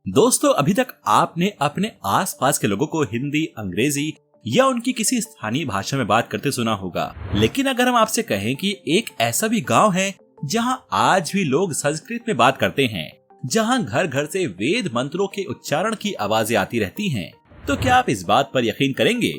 दोस्तों, अभी तक आपने अपने आसपास के लोगों को हिंदी, अंग्रेजी या उनकी किसी स्थानीय भाषा में बात करते सुना होगा। लेकिन अगर हम आपसे कहें कि एक ऐसा भी गांव है जहां आज भी लोग संस्कृत में बात करते हैं, जहां घर घर से वेद मंत्रों के उच्चारण की आवाजें आती रहती हैं, तो क्या आप इस बात पर यकीन करेंगे?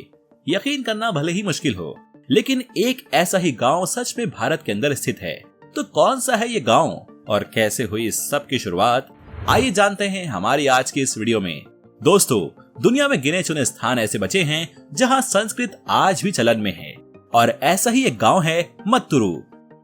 यकीन करना भले ही मुश्किल हो, लेकिन एक ऐसा ही गांव सच में भारत के अंदर स्थित है। तो कौन सा है ये गांव और कैसे हुई इस सब की शुरुआत? आइए जानते हैं हमारी आज की इस वीडियो में। दोस्तों, दुनिया में गिने चुने स्थान ऐसे बचे हैं जहां संस्कृत आज भी चलन में है, और ऐसा ही एक गांव है मत्तुरु।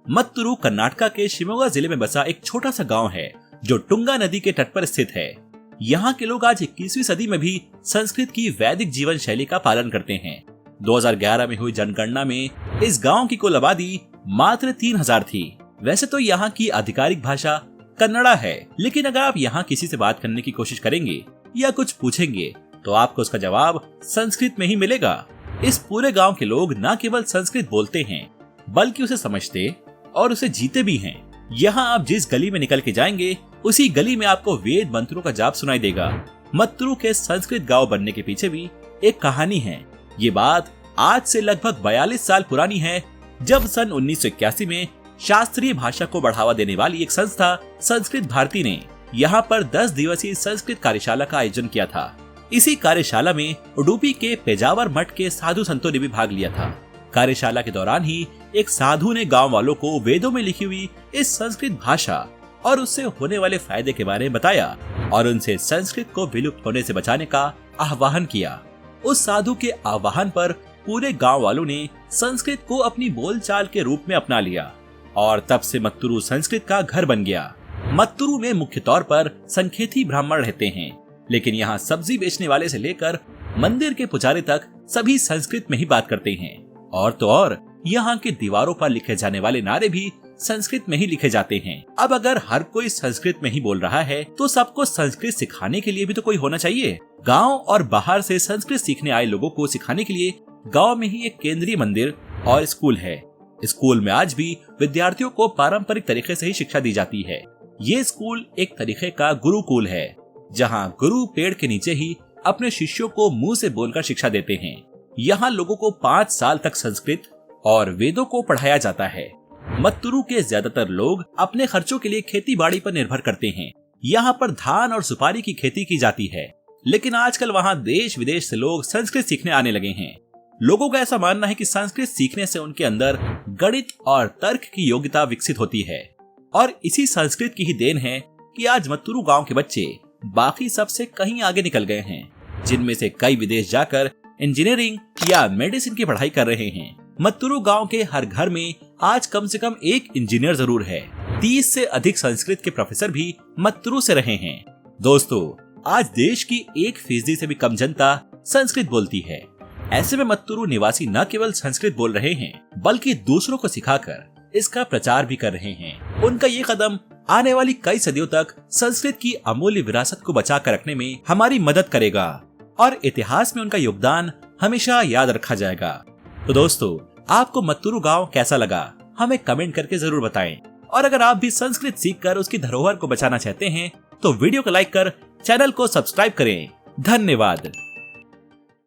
मत्तुरु कर्नाटका के शिवमोगा जिले में बसा एक छोटा सा गांव है जो टुंगा नदी के तट पर स्थित है। यहाँ के लोग आज 21वीं सदी में भी संस्कृत की वैदिक जीवन शैली का पालन करते हैं। 2011 में हुई जनगणना में इस गांव की कुल आबादी मात्र 3000 थी। वैसे तो यहाँ की आधिकारिक भाषा कन्नड़ा है, लेकिन अगर आप यहाँ किसी से बात करने की कोशिश करेंगे या कुछ पूछेंगे तो आपको उसका जवाब संस्कृत में ही मिलेगा। इस पूरे गांव के लोग न केवल संस्कृत बोलते हैं बल्कि उसे समझते और उसे जीते भी हैं। यहाँ आप जिस गली में निकल के जाएंगे उसी गली में आपको वेद मंत्रों का जाप सुनाई देगा। मत्तुरु के संस्कृत गांव बनने के पीछे भी एक कहानी है। ये बात आज से लगभग 42 साल पुरानी है, जब सन 1981 में शास्त्रीय भाषा को बढ़ावा देने वाली एक संस्था संस्कृत भारती ने यहाँ पर 10 दिवसीय संस्कृत कार्यशाला का आयोजन किया था। इसी कार्यशाला में उडुपी के पेजावर मठ के साधु संतों ने भी भाग लिया था। कार्यशाला के दौरान ही एक साधु ने गांव वालों को वेदों में लिखी हुई इस संस्कृत भाषा और उससे होने वाले फायदे के बारे में बताया और उनसे संस्कृत को विलुप्त होने से बचाने का आह्वान किया। उस साधु के आह्वान पर पूरे गांव वालों ने संस्कृत को अपनी बोलचाल के रूप में अपना लिया और तब से मत्तुरु संस्कृत का घर बन गया। मत्तुरु में मुख्य तौर पर संखेती ब्राह्मण रहते हैं, लेकिन यहाँ सब्जी बेचने वाले से लेकर मंदिर के पुजारी तक सभी संस्कृत में ही बात करते हैं। और तो और यहाँ के दीवारों पर लिखे जाने वाले नारे भी संस्कृत में ही लिखे जाते हैं। अब अगर हर कोई संस्कृत में ही बोल रहा है तो सबको संस्कृत सिखाने के लिए भी तो कोई होना चाहिए। गांव और बाहर से संस्कृत सीखने आए लोगों को सिखाने के लिए गांव में ही एक केंद्रीय मंदिर और स्कूल है। स्कूल में आज भी विद्यार्थियों को पारंपरिक तरीके से ही शिक्षा दी जाती है। ये स्कूल एक तरीके का गुरुकुल है, जहाँ गुरु पेड़ के नीचे ही अपने शिष्यों को मुंह से बोलकर शिक्षा देते हैं। यहाँ लोगों को 5 साल तक संस्कृत और वेदों को पढ़ाया जाता है। मत्तुरु के ज्यादातर लोग अपने खर्चों के लिए खेती बाड़ी पर निर्भर करते हैं। यहाँ पर धान और सुपारी की खेती की जाती है, लेकिन आजकल वहाँ देश विदेश से लोग संस्कृत सीखने आने लगे हैं। लोगों का ऐसा मानना है कि संस्कृत सीखने से उनके अंदर गणित और तर्क की योग्यता विकसित होती है, और इसी संस्कृत की ही देन है कि आज मत्तुरु गांव के बच्चे बाकी सबसे कहीं आगे निकल गए हैं, जिनमें से कई विदेश जाकर इंजीनियरिंग या मेडिसिन की पढ़ाई कर रहे हैं। मत्तुरु गांव के हर घर में आज कम से कम एक इंजीनियर जरूर है। 30 से अधिक संस्कृत के प्रोफेसर भी मत्तुरु से रहे हैं। दोस्तों, आज देश की 1% से भी कम जनता संस्कृत बोलती है। ऐसे में मत्तुरु निवासी न केवल संस्कृत बोल रहे हैं बल्कि दूसरों को सिखाकर इसका प्रचार भी कर रहे हैं। उनका ये कदम आने वाली कई सदियों तक संस्कृत की अमूल्य विरासत को बचा कर रखने में हमारी मदद करेगा और इतिहास में उनका योगदान हमेशा याद रखा जाएगा। तो दोस्तों, आपको मत्तुरु गांव कैसा लगा? हमें कमेंट करके जरूर बताएं। और अगर आप भी संस्कृत सीखकर उसकी धरोहर को बचाना चाहते हैं तो वीडियो को लाइक कर चैनल को सब्सक्राइब करें। धन्यवाद।